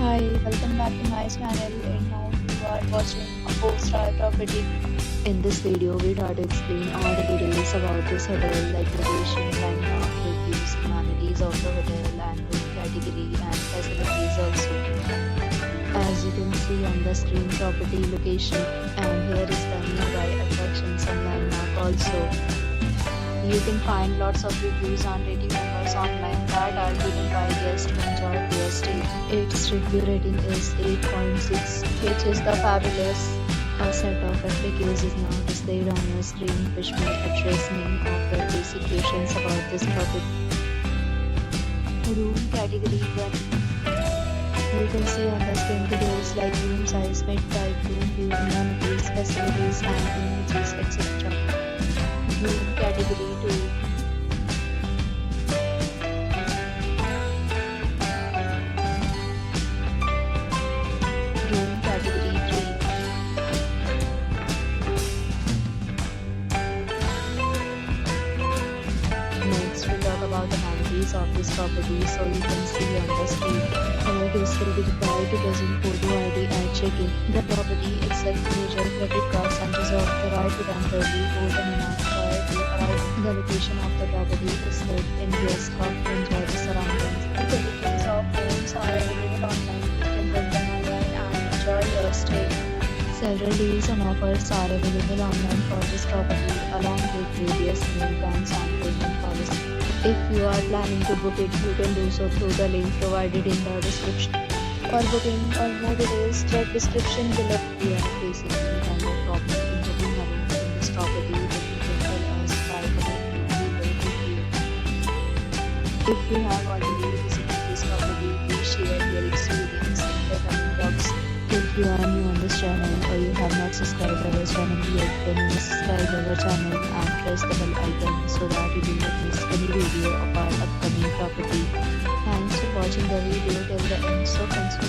Hi, welcome back to my channel and now you are watching a 4-star property. In this video, we try to explain all the details about this hotel like location, landmark, reviews, amenities of the hotel and room category and facilities also. As you can see on the screen, property location, and here is the nearby attractions and landmark also. You can find lots of reviews and rating numbers online that are given by guests who enjoyed their stay. Its review rating is 8.6, which is the fabulous. A set of FAQs is now displayed on your screen, which may address many of the basic questions about this property. Room category 1. You can see on the screen details like room size, bed type, room view, amenities, facilities, and images, etc. Room category 2. Room category 3. Next, we'll talk about the amenities of this property. So you can see on the screen, all guests will be required to present photo ID at check-in. The property accepts major credit cards and reserves the right to temporarily hold an amount prior to arrival. The location of the property is good and guests have to enjoy the surroundings. The details of rooms are available online. You can book them online and enjoy your stay. Several deals and offers are available online for this property along with various meal plans and payment policy. If you are planning to book it, you can do so through the link provided in the description. For booking or more details, check description below. We are facing any kind of problem in booking a room in this property, then you can tell us by commenting. We will help you. If you have already visited this property, please share your experience in the comment box. If you are new on this channel or you have not subscribed our channel yet, then you must subscribe our channel and press the bell icon so that you do not miss any video of our upcoming property. Thanks for watching the video till the end. So thanks for